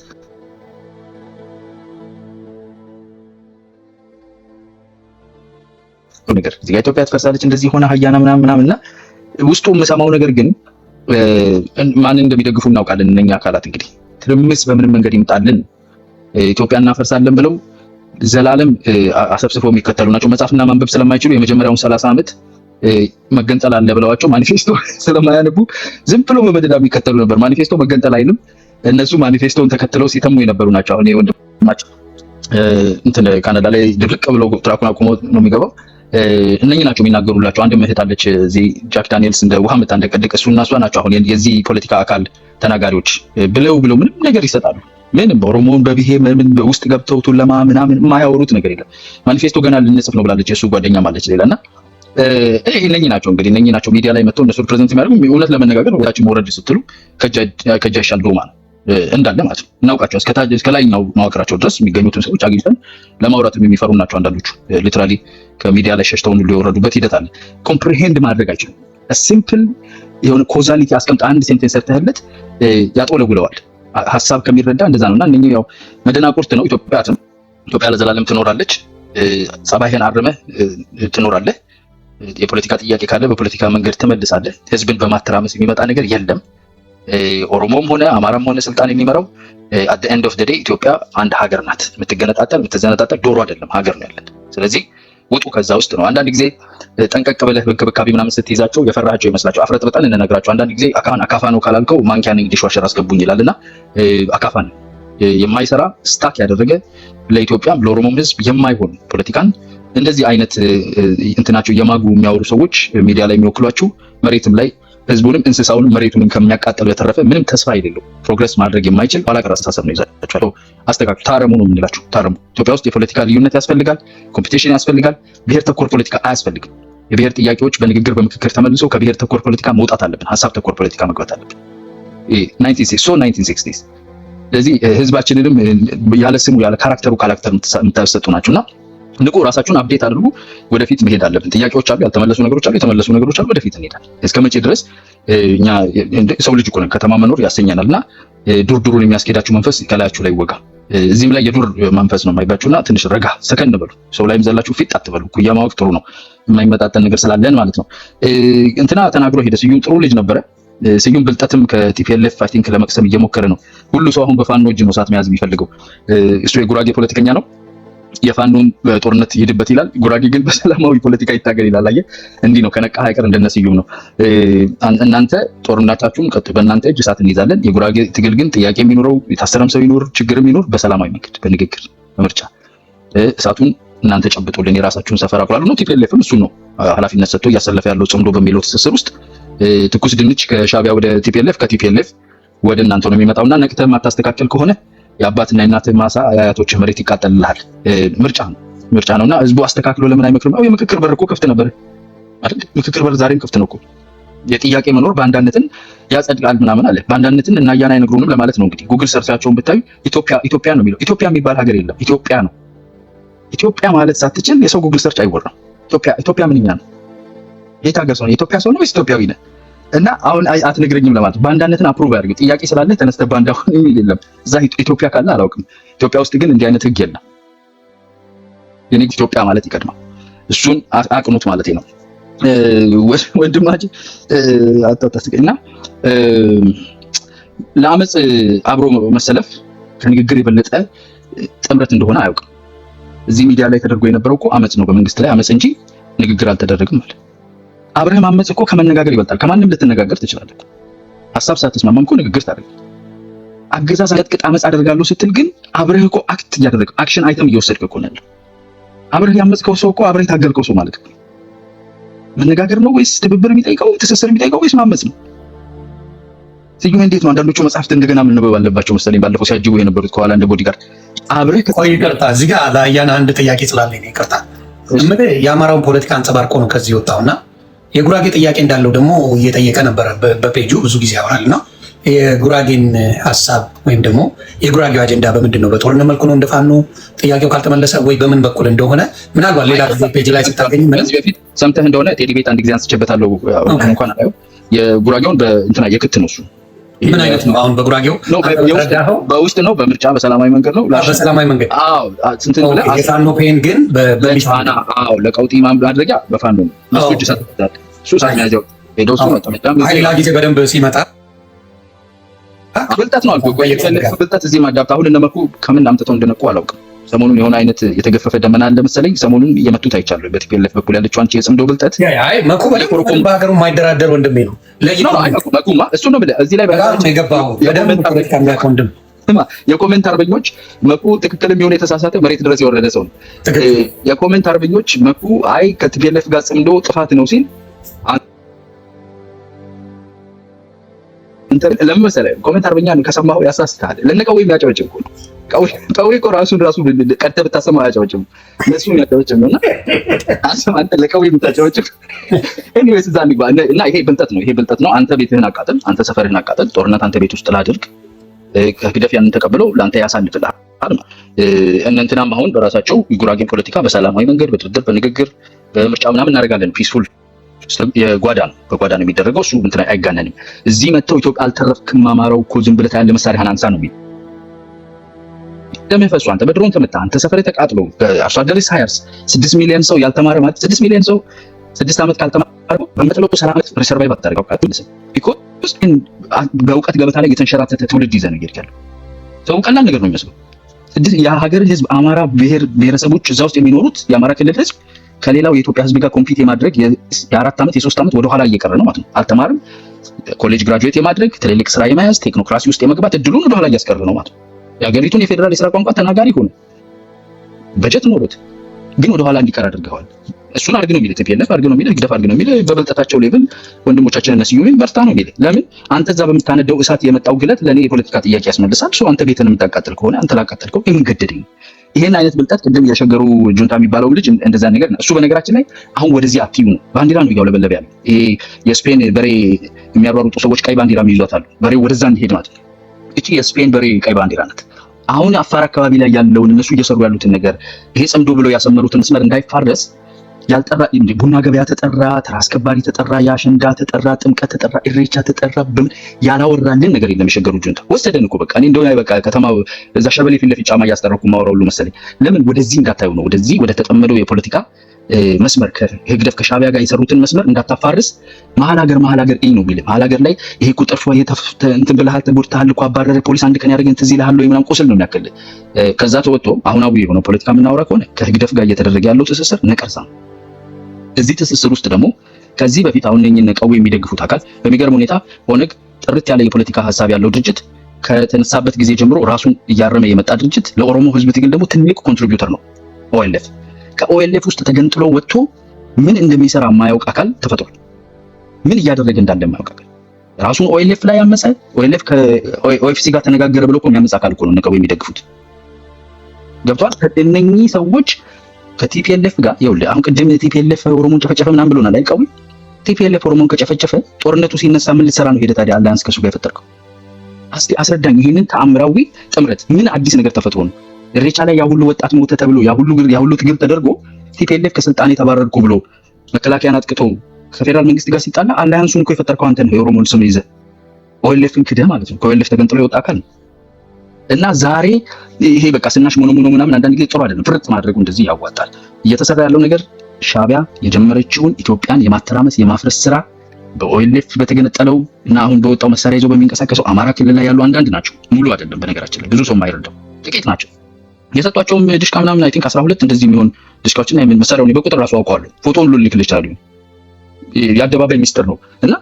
S1: ነገር እዚህ ጋር ኢትዮጵያ ትፈርሳለች እንደዚህ ሆነ ሀያና ምናምንና ውስጡ የምሰማው ነገር ግን ማን እንደሚደግፉ እናውቃለን። እነኛ አካላት እንግዲህ ትርምስ በምንም መንገድ ይምጣልን ኢትዮጵያ እናፈርሳለን ብለው ዘላለም አሰብስበው የሚከተሉ ናቸው። መጻፍና ማንበብ ስለማይችሉ የመጀመሪያውን 30 ዓመት መገንጠል አለ ብለዋቸው ማኒፌስቶ ስለማያነቡ ዝም ብሎ በመደዳ የሚከተሉ ነበር። ማኒፌስቶ መገንጠል አይልም። እነሱ ማኒፌስቶን ተከትለው ሲተሙ የነበሩ ናቸው። አሁን ወንድማቸው እንትን ካናዳ ላይ ድብልቅ ብሎ ትራኩን አቁሞ ነው የሚገባው። እነኚህ ናቸው የሚናገሩላቸው። አንድ እህት አለች እዚህ ጃክ ዳንኤልስ እንደ ውሃ መታንደቀድቅ እሱና እሷ ናቸው አሁን የዚህ ፖለቲካ አካል ተናጋሪዎች ብለው ምንም ነገር ይሰጣሉ። ምንም ኦሮሞን በብሔር ምን ውስጥ ገብተው ቱለማ ምናምን የማያወሩት ነገር የለም። ማኒፌስቶ ገና ልንጽፍ ነው ብላለች የሱ ጓደኛ ማለች ሌላና እነኚህ ናቸው እንግዲህ እነኚህ ናቸው ሚዲያ ላይ መጥተው እነሱ ፕሬዘንት የሚያደርጉ። እውነት ለመነጋገር ወዳችን መውረድ ስትሉ ከጃ ይሻል ዶማ ነው እንዳለ ማለት ነው። እናውቃቸው እስከ ላይኛው መዋቅራቸው ድረስ የሚገኙትን ሰዎች አግኝተን ለማውራት የሚፈሩ ናቸው አንዳንዶቹ። ሊትራሊ ከሚዲያ ላይ ሸሽተው ሁሉ የወረዱበት ሂደት አለ። ኮምፕሪሄንድ ማድረግ አይችልም። ሲምፕል የሆነ ኮዛሊቲ አስቀምጣ አንድ ሴንቴንስ ሰርተህለት ያጦለውለዋል። ሐሳብ ከሚረዳ እንደዛ ነውና እነኚህ ያው መደናቁርት ነው። ኢትዮጵያ ለዘላለም ትኖራለች። ጸባይህን አርመህ ትኖራለህ። የፖለቲካ ጥያቄ ካለ በፖለቲካ መንገድ ትመልሳለህ። ህዝብን በማተራመስ የሚመጣ ነገር የለም። ኦሮሞም ሆነ አማራም ሆነ ስልጣን የሚመራው at the end of the day ኢትዮጵያ አንድ ሀገር ናት። የምትዘነጣጠል ዶሮ አይደለም፣ ሀገር ነው ያለን። ስለዚህ ውጡ ከዛ ውስጥ ነው። አንዳንድ ጊዜ ጠንቀቅ ብለህ በእንክብካቤ ምናምን ስትይዛቸው የፈራቸው ይመስላቸው። አፍረት በጣም እንነግራቸው። አንዳንድ ጊዜ አካፋ ነው ካላልከው ማንኪያ ነኝ ዲሽዋሸር አስገቡኝ ይላልና አካፋ ነው የማይሰራ ስታክ ያደረገ ለኢትዮጵያም ለኦሮሞም ህዝብ የማይሆን ፖለቲካን እንደዚህ አይነት እንትናቸው የማጉ የሚያወሩ ሰዎች ሚዲያ ላይ የሚወክሏቸው መሬትም ላይ ህዝቡንም እንስሳውንም መሬቱንም ከሚያቃጥል በተረፈ ምንም ተስፋ የሌለው ፕሮግረስ ማድረግ የማይችል ባላቀር አስተሳሰብ ነው ይዛቸው። አስተካክሉ፣ ታረሙ ነው የምንላችሁ። ታረሙ። ኢትዮጵያ ውስጥ የፖለቲካ ልዩነት ያስፈልጋል፣ ኮምፒቲሽን ያስፈልጋል። ብሔር ተኮር ፖለቲካ አያስፈልግም። የብሔር ጥያቄዎች በንግግር በምክክር ተመልሶ ከብሔር ተኮር ፖለቲካ መውጣት አለብን። ሀሳብ ተኮር ፖለቲካ መግባት አለብን። 1960 ስለዚህ ህዝባችንንም ያለ ስሙ ያለ ካራክተሩ የምታሰጡ ናቸውና ንቁ፣ ራሳችሁን አፕዴት አድርጉ። ወደፊት መሄድ አለብን። ጥያቄዎች አሉ፣ ያልተመለሱ ነገሮች አሉ፣ የተመለሱ ነገሮች አሉ። ወደፊት እንሄዳለን። እስከመቼ ድረስ እኛ ሰው ልጅ እኮ ነን፣ ከተማ መኖር ያሰኛናልና ዱሩን የሚያስኬዳችሁ መንፈስ ከላያችሁ ላይ ይወጋ። እዚህም ላይ የዱር መንፈስ ነው የማይባችሁና ትንሽ ረጋ ሰከን በሉ። ሰው ላይም ዘላችሁ ፊት አትበሉ። ኩያ ማወቅ ጥሩ ነው፣ የማይመጣጠን ነገር ስላለን ማለት ነው። እንትና ተናግሮ ሄደ። ስዩም ጥሩ ልጅ ነበረ። ስዩም ብልጠትም ከቲፒኤልኤፍ አይ ቲንክ ለመቅሰም እየሞከረ ነው። ሁሉ ሰው አሁን በፋኖ እጅ ነው ሰዓት መያዝ የሚፈልገው። እሱ የጉራጌ ፖለቲከኛ ነው። የፋኖን በጦርነት ይሄድበት ይላል። ጉራጌ ግን በሰላማዊ ፖለቲካ ይታገል ይላል። አየህ፣ እንዲህ ነው። ከነቃ አይቀር እንደነስዩም ነው። እናንተ ጦርነታችሁን ቀጥ በእናንተ እጅ እሳት እንይዛለን። የጉራጌ ትግል ግን ጥያቄ የሚኖረው የታሰረም ሰው ይኖር ችግርም ይኖር በሰላማዊ መንገድ በንግግር በምርጫ እሳቱን እናንተ ጨብጡልን፣ የራሳችሁን ሰፈር አቁላሉ ነው። ቲፒኤልኤፍም እሱን ነው ኃላፊነት ሰጥቶ እያሰለፈ ያለው ጽምዶ በሚለው ትስስር ውስጥ ትኩስ ድንች ከሻቢያ ወደ ቲፒኤልኤፍ ከቲፒኤልኤፍ ወደ እናንተ ነው የሚመጣውና ነቅተህ ማታስተካከል ከሆነ የአባትና የእናትህ ማሳ የአያቶችህ መሬት ይቃጠልልሃል። ምርጫ ነውና ህዝቡ አስተካክሎ ለምን አይመክርም? የምክክር በር እኮ ክፍት ነበር አይደል? ምክክር በር ዛሬም ክፍት ነው እኮ። የጥያቄ መኖር በአንዳነትን ያጸድቃል ምናምን አለ። በአንዳነትን እና ያና አይነግሩንም ለማለት ነው። እንግዲህ ጉግል ሰርቻቸውን ብታዩ ኢትዮጵያ ነው የሚለው። ኢትዮጵያ የሚባል ሀገር የለም። ኢትዮጵያ ነው። ኢትዮጵያ ማለት ሳትችል የሰው ጉግል ሰርች አይወራም። ኢትዮጵያ ምንኛ ነው? የት ሀገር ሰው ነው? የኢትዮጵያ ሰው ነው ወይስ ኢትዮጵያዊ ነህ? እና አሁን አትነግረኝም ለማለት ባንዳነትን አፕሩቭ ያድርግ። ጥያቄ ስላለ ተነስተህ ባንዳ ሆነ የሚል የለም። እዛ ኢትዮጵያ ካለ አላውቅም። ኢትዮጵያ ውስጥ ግን እንዲህ አይነት ህግ የለም። የኔ ኢትዮጵያ ማለት ይቀድማል። እሱን አቅኑት ማለት ነው። ወንድማችን አጣጣስቀና ለአመጽ አብሮ መሰለፍ ከንግግር የበለጠ ጥምረት እንደሆነ አያውቅም። እዚህ ሚዲያ ላይ ተደርጎ የነበረው እኮ አመጽ ነው፣ በመንግስት ላይ አመጽ እንጂ ንግግር አልተደረገም ማለት። አብረህ ማመጽ እኮ ከመነጋገር ይበልጣል። ከማንም ልትነጋገር ትችላለህ። ሀሳብ ሳትስማማም እኮ ንግግር ታደርግ። አገዛዝ ቀጥቅጥ አመጽ አደርጋለሁ ስትል ግን አብረህ እኮ አክት እያደረግ አክሽን አይተም እየወሰድክ እኮ ነው ያለው። አብረህ ያመጽከው ሰው እኮ አብረህ ታገልከው ሰው ማለት ነው። መነጋገር ነው ወይስ ትብብር የሚጠይቀው ትስስር የሚጠይቀው ወይስ ማመጽ ነው? ሲዩ እንዴት ነው? አንዳንዶቹ መጽሐፍት እንደገና መነበብ አለባቸው መሰለኝ። ባለፈው ሲያጅቡ የነበሩት ከኋላ እንደ ቦዲጋርድ አብረህ
S4: ይቅርታ፣ እዚህ ጋር ለአያና አንድ ጥያቄ ስላለኝ ነው። ይቅርታ የአማራውን ፖለቲካ አንጸባርቆ ነው ከዚህ ወጣውና የጉራጌ ጥያቄ እንዳለው ደግሞ እየጠየቀ ነበረ። በፔጁ ብዙ ጊዜ ያወራልና የጉራጌን ሀሳብ ወይም ደግሞ የጉራጌው አጀንዳ በምንድን ነው? በጦርነት መልኩ ነው እንደፋኖ ጥያቄው ካልተመለሰ ወይ በምን በኩል እንደሆነ ምናልባት ሌላ ፔጅ ላይ ስታገኝ
S1: ከዚህ በፊት ሰምተህ እንደሆነ ቴዲ ቤት አንድ ጊዜ አንስቼበታለሁ። እንኳን አላየው የጉራጌውን በእንትና የክት ነው እሱ።
S4: ምን አይነት ነው? አሁን በጉራጌው
S1: በውስጥ ነው፣ በምርጫ በሰላማዊ መንገድ ነው።
S4: በሰላማዊ መንገድ
S1: አዎ። ስንትን ብለህ
S4: የፋኖ ፔን ግን
S1: በፋና ለቀውጢ ማድረጊያ በፋኖ ነው እሱ እጅ ሰጥቷል። እሱ ሳይያዘው ሄደው እሱ ነው
S4: ሌላ ጊዜ በደንብ ሲመጣ
S1: ብልጠት ነው አልኩህ። ብልጠት እዚህ ማዳብት አሁን እነመኩ ከምን አምጥተው እንደነቁ አላውቅም። ሰሞኑን የሆነ አይነት የተገፈፈ ደመና አለ መሰለኝ። ሰሞኑን እየመቱት አይቻለሁ። በቲፒኤልኤፍ በኩል ያለችው አንቺ የጽምዶ ብልጠት
S4: መኩ በሀገሩ የማይደራደር ወንድሜ ነው።
S1: መኩማ እሱ ነው ብለህ እዚህ ላይ የኮሜንት አርበኞች መኩ ትክክልም የሆነ የተሳሳተ መሬት ድረስ የወረደ ሰው ነው። የኮሜንት አርበኞች መኩ አይ ከቲፒኤልኤፍ ጋር ጽምዶ ጥፋት ነው ሲል ለምን መሰለህ? ኮሜንት አርበኛ ነው ከሰማኸው ያሳስታል። ለነቀው የሚያጨበጭብ እኮ ነው። ቀውሪ እኮ ራሱን ቀድተህ ብታሰማው አያጨበጭም። እነሱ የሚያጨበጭብ ነውና አሰማ አንተ ለቀውሪ የምታጨበጭብ። ኤኒዌይስ እዛ እንግባ እና ይሄ ብልጠት ነው። ይሄ ብልጠት ነው። አንተ ቤትህን አቃጥል፣ አንተ ሰፈርህን አቃጥል፣ ጦርነት አንተ ቤት ውስጥ ላድርግ። ከግደፍ ያንን ተቀብለው ለአንተ ያሳልፍልሃል። እንትናም አሁን በራሳቸው የጉራጌን ፖለቲካ በሰላማዊ መንገድ በድርድር በንግግር በምርጫ ምናምን እናደርጋለን ፒስፉል የጓዳ ነው፣ በጓዳ ነው የሚደረገው። እሱ እንትን አይጋነንም። እዚህ መጥተው ኢትዮጵያ አልተረፍክም አማራው እኮ ዝም ብለህ ያለ መሳሪያህን አንሳ ነው የሚል ለምን ፈሱ? አንተ በድሮን ተመታ፣ አንተ ሰፈር ተቃጥሎ አርሶ አደር ሳይርስ 6 ሚሊዮን ሰው ያልተማረ ማለት 6 ሚሊዮን ሰው 6 ዓመት ካልተማረ በመጥለቁ ሰላም ሪሰርቫይቭ አታደርገው ካልተመለሰ ቢኮዝ በእውቀት ገበታ ላይ የተንሸራተተ ትውልድ ይዘህ ነው ያለው። ሰው ቀላል ነገር ነው የሚመስለው። የሀገር ህዝብ አማራ ብሔረሰቦች እዛ ውስጥ የሚኖሩት የአማራ ክልል ህዝብ ከሌላው የኢትዮጵያ ህዝብ ጋር ኮምፒት የማድረግ የ4 ዓመት የ3 ዓመት ወደ ኋላ እየቀረ ነው ማለት ነው። አልተማርም። ኮሌጅ ግራጁዌት የማድረግ ትልልቅ ስራ የመያዝ ቴክኖክራሲ ውስጥ የመግባት እድሉን ወደ ኋላ እያስቀረ ነው ማለት ነው። የሀገሪቱን የፌዴራል የስራ ቋንቋ ተናጋሪ ሆነ በጀት ኖሮት ግን ወደ ኋላ እንዲቀር አድርገዋል። እሱን አድርግ ነው የሚል ቲፒኤልኤፍ አድርግ ነው የሚል ግደፍ አድርግ ነው የሚል በበልጠታቸው ሌቭል ወንድሞቻችን እነ ስዩም በርታ ነው የሚል። ለምን አንተ እዛ በምታነደው እሳት የመጣው ግለት ለኔ የፖለቲካ ጥያቄ ያስመልሳል። ሰው አንተ ቤትን የምታቃጥል ከሆነ አንተ ላቃጠልከው የምንገደደኝ ይሄን አይነት ብልጠት ቅድም የሸገሩ ጁንታ የሚባለው ልጅ እንደዛ ነገር ነው። እሱ በነገራችን ላይ አሁን ወደዚህ አክቲቭ ነው። ባንዲራ ነው እያውለበለበ ያለው። ይሄ የስፔን በሬ የሚያሯሩጡ ሰዎች ቀይ ባንዲራ ይዟታሉ። በሬው ወደዛ እንዲሄድ ማለት ነው። እቺ የስፔን በሬ ቀይ ባንዲራ ናት። አሁን አፋር አካባቢ ላይ ያለውን እነሱ እየሰሩ ያሉትን ነገር ይሄ ጽምዶ ብለው ያሰመሩትን መስመር እንዳይፋረስ ያልጠራ ቡና ገበያ ተጠራ፣ ተራ አስከባሪ ተጠራ፣ ያሸንዳ ተጠራ፣ ጥምቀት ተጠራ፣ ኢሬቻ ተጠራ፣ ያላወራልን ነገር የለም። የሸገሩ ጁንታ ወሰደን እኮ በቃ እኔ እንደው በቃ ከተማው እዛ ሸበሌ ፊት ለፊት ጫማ እያስጠረኩ ማወራው ሁሉ መሰለኝ። ለምን ወደዚህ እንዳታዩ ነው፣ ወደዚህ ወደ ተጠመደው የፖለቲካ መስመር ከህግደፍ ከሻቢያ ጋር የሰሩትን መስመር እንዳታፋርስ መሀል ሀገር እይ ነው የሚል መሀል ሀገር ላይ ይሄ ቁጥር ፎ እንትን ብለሃል ተጎድተሃል እኮ አባረረ ፖሊስ አንድ ቀን ያደረገን ትዝ ይልሃል ወይ ምናምን ቁስል ነው የሚያክል። ከዛ ተወጥቶ አሁናዊ የሆነው ፖለቲካ የምናወራ ከሆነ ከህግደፍ ጋር እየተደረገ ያለው ትስስር ነቀርሳ ነው። እዚህ ትስስር ውስጥ ደግሞ ከዚህ በፊት አሁን እነኝን ነቀው የሚደግፉት አካል በሚገርም ሁኔታ ኦነግ ጥርት ያለ የፖለቲካ ሀሳብ ያለው ድርጅት ከተነሳበት ጊዜ ጀምሮ ራሱን እያረመ የመጣ ድርጅት ለኦሮሞ ህዝብ ትግል ደግሞ ትልቅ ኮንትሪቢዩተር ነው ኦኤልኤፍ። ከኦኤልኤፍ ውስጥ ተገንጥሎ ወጥቶ ምን እንደሚሰራ የማያውቅ አካል ተፈጥሯል። ምን እያደረገ እንዳለ የማያውቅ አካል ራሱን ኦኤልኤፍ ላይ ያመፀ ኦኤልኤፍ ከኦኤፍሲ ጋር ተነጋገረ ብሎ እኮ የሚያመፀ አካል እኮ ነው ነቀው የሚደግፉት። ገብቷል። እነኚህ ሰዎች ከቲፒኤልኤፍ ጋር ይኸውልህ አሁን ቅድም ቲፒኤልኤፍ ኦሮሞን ጨፈጨፈ ምናምን ብሎናል አይቀው። ቲፒኤልኤፍ ኦሮሞን ከጨፈጨፈ ጦርነቱ ሲነሳ ምን ልትሰራ ነው ሄደ ታዲያ አላያንስ ከሱ ጋር የፈጠርከው? እስቲ አስረዳኝ። ይሄንን ተአምራዊ ጥምረት ምን አዲስ ነገር ተፈጥሮ ነው? ኢሬቻ ላይ ያ ሁሉ ወጣት ሞተ ተብሎ ያ ሁሉ ትግል ተደርጎ ቲፒኤልኤፍ ከስልጣኔ ተባረርኩ ብሎ መከላከያን አጥቅቶ ከፌደራል መንግስት ጋር ሲጣላ አላያንሱን እኮ የፈጠርከው አንተ ነው። የኦሮሞን ስም ይዘህ ኦኤልኤፍን ክደህ ማለት ነው። ከኦኤልኤፍ ተገንጥሎ የወጣ አካል ነው። እና ዛሬ ይሄ በቃ ስናሽ ሞኖ ምናምን አንዳንድ ጊዜ ጥሩ አይደለም። ፍርጥ ማድረጉ እንደዚህ ያዋጣል። እየተሰራ ያለው ነገር ሻቢያ የጀመረችውን ኢትዮጵያን የማተራመስ የማፍረስ ስራ በኦኤልኤፍ በተገነጠለው እና አሁን በወጣው መሳሪያ ይዘው በሚንቀሳቀሰው አማራ ክልል ላይ ያሉ አንዳንድ ናቸው። ሙሉ አይደለም በነገራችን ላይ ብዙ ሰው የማይረዳው ጥቂት ናቸው። የሰጧቸውም ድሽቃ ምናምን አይ ቲንክ 12 እንደዚህ የሚሆን ድሽቃዎችና የምን መሳሪያውን በቁጥር ራሱ አውቀዋለሁ። ፎቶውን ሁሉ ልክልሽ አሉ። የአደባባይ ሚስጥር ነው። እና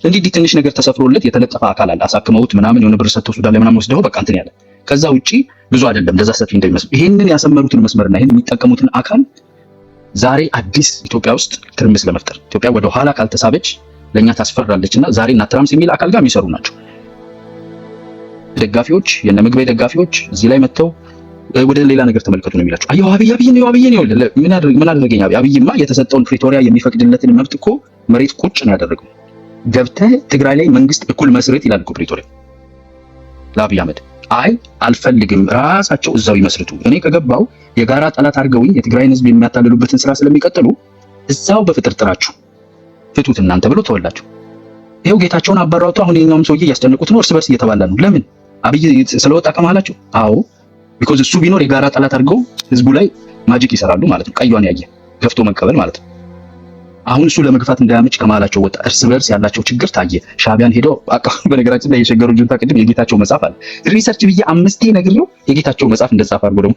S1: እንዲህ ትንሽ ነገር ተሰፍሮለት የተለጠፈ አካል አለ። አሳክመውት ምናምን የሆነ ብር ሰጥተው ሱዳን ላይ ምናምን ወስደው በቃ እንትን ያለ ከዛ ውጪ ብዙ አይደለም። እንደዛ ሰፊ እንደሚመስል ይሄንን ያሰመሩትን መስመርና ይሄን የሚጠቀሙትን አካል ዛሬ አዲስ ኢትዮጵያ ውስጥ ትርምስ ለመፍጠር ኢትዮጵያ ወደ ኋላ ካልተሳበች ለኛ ታስፈራለችና ዛሬ እናትራምስ የሚል አካል ጋር የሚሰሩ ናቸው። ደጋፊዎች የነ ምግበይ ደጋፊዎች እዚህ ላይ መጥተው ወደ ሌላ ነገር ተመልከቱ ነው የሚላቸው። አየው አብይ ነው ምን አደረገኝ? አብይማ የተሰጠውን ፕሪቶሪያ የሚፈቅድለትን መብት እኮ መሬት ቁጭ ነው ያደረገው። ገብተህ ትግራይ ላይ መንግስት እኩል መስረት ይላል እኮ ፕሪቶሪያ ለአብይ አህመድ። አይ አልፈልግም፣ ራሳቸው እዛው ይመስርቱ። እኔ ከገባው የጋራ ጠላት አድርገውኝ የትግራይን ህዝብ የሚያታልሉበትን ስራ ስለሚቀጥሉ እዛው በፍጥርጥራችሁ ፍቱት እናንተ ብሎ ተወላቸው። ይሄው ጌታቸውን አባራውቱ አሁን የኛውም ሰውዬ እያስጨነቁት ነው። እርስ በርስ እየተባላ ነው። ለምን አብይ ስለወጣ ከመሃላቸው? አዎ ቢኮዝ እሱ ቢኖር የጋራ ጠላት አድርገው ህዝቡ ላይ ማጂክ ይሰራሉ ማለት ነው። ቀዩን ያየ ገፍቶ መቀበል ማለት ነው። አሁን እሱ ለመግፋት እንዳያመች ከመሃላቸው ወጣ። እርስ በርስ ያላቸው ችግር ታየ። ሻቢያን ሄደው በነገራችን ላይ የሸገሩ ጁንታ ቅድም የጌታቸው መጽሐፍ አለ ሪሰርች ብዬ 5 ነግሬው የጌታቸው መጽሐፍ እንደጻፈ አድርጎ ደግሞ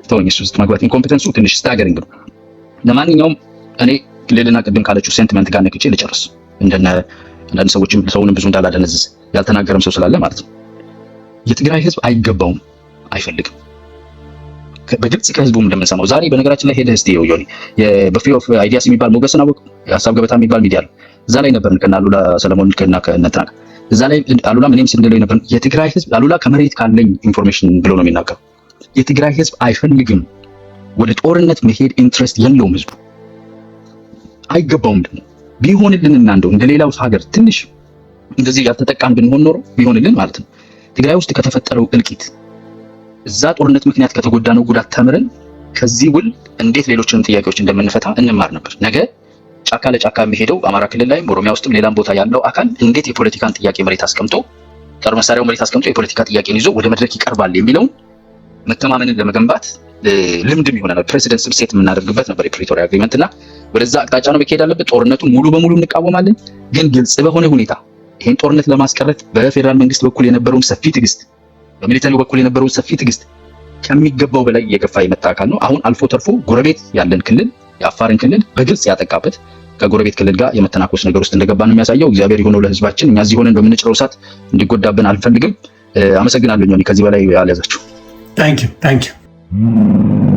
S1: ተወኝ። እሱ ውስጥ መግባት ኢንኮምፒተንሱ ትንሽ ስታገሪንግ ነው። ለማንኛውም እኔ ሌልና ቅድም ካለችው ሴንቲመንት ጋር ነክቼ ልጨርስ። እንደነ አንዳንድ ሰዎችም ሰውንም ብዙ እንዳላደነዝዝ ያልተናገረም ሰው ስላለ ማለት ነው። የትግራይ ህዝብ አይገባውም፣ አይፈልግም። በግልጽ ከህዝቡም እንደምንሰማው ዛሬ በነገራችን ላይ ሄደህ እስቲ ዮኒ በፍሪ ኦፍ አይዲያስ የሚባል ሞገስን አወቅ የሀሳብ ገበታ የሚባል ሚዲያ አለ። እዛ ላይ ነበር ከና አሉላ ሰለሞን ከና ከነጥራ እዛ ላይ አሉላ ምንም ስንለው ነበር። የትግራይ ህዝብ አሉላ ከመሬት ካለኝ ኢንፎርሜሽን ብሎ ነው የሚናገረው። የትግራይ ህዝብ አይፈልግም፣ ወደ ጦርነት መሄድ ኢንትረስት የለውም፣ ህዝቡ አይገባውም። ደግሞ ቢሆንልንና እንደ ሌላው ሀገር ትንሽ እንደዚህ ያልተጠቃን ብንሆን ኖሮ ቢሆንልን ማለት ነው ትግራይ ውስጥ ከተፈጠረው እልቂት እዛ ጦርነት ምክንያት ከተጎዳነው ጉዳት ተምረን ከዚህ ውል እንዴት ሌሎችንም ጥያቄዎች እንደምንፈታ እንማር ነበር። ነገ ጫካ ለጫካ የሚሄደው አማራ ክልል ላይ ኦሮሚያ ውስጥም ሌላም ቦታ ያለው አካል እንዴት የፖለቲካን ጥያቄ መሬት አስቀምጦ ጦር መሳሪያው መሬት አስቀምጦ የፖለቲካ ጥያቄን ይዞ ወደ መድረክ ይቀርባል የሚለውን መተማመንን ለመገንባት ልምድም ይሆናል። ፕሬሲደንት ሴት የምናደርግበት ነበር የፕሪቶሪያ አግሪመንት እና ወደዛ አቅጣጫ ነው መካሄድ አለበት። ጦርነቱን ሙሉ በሙሉ እንቃወማለን፣ ግን ግልጽ በሆነ ሁኔታ ይሄን ጦርነት ለማስቀረት በፌደራል መንግስት በኩል የነበረውን ሰፊ ትዕግስት በሚሊተሪው በኩል የነበረውን ሰፊ ትዕግስት ከሚገባው በላይ የገፋ የመጣ አካል ነው። አሁን አልፎ ተርፎ ጎረቤት ያለን ክልል የአፋርን ክልል በግልጽ ያጠቃበት ከጎረቤት ክልል ጋር የመተናኮስ ነገር ውስጥ እንደገባ ነው የሚያሳየው። እግዚአብሔር ይሁነው ለህዝባችን። እኛ እዚህ ሆነን በምንጭረው እሳት እንዲጎዳብን አልፈልግም። አመሰግናለሁ። ከዚህ በላይ አልያዛችሁ።
S4: ታንክ ዩ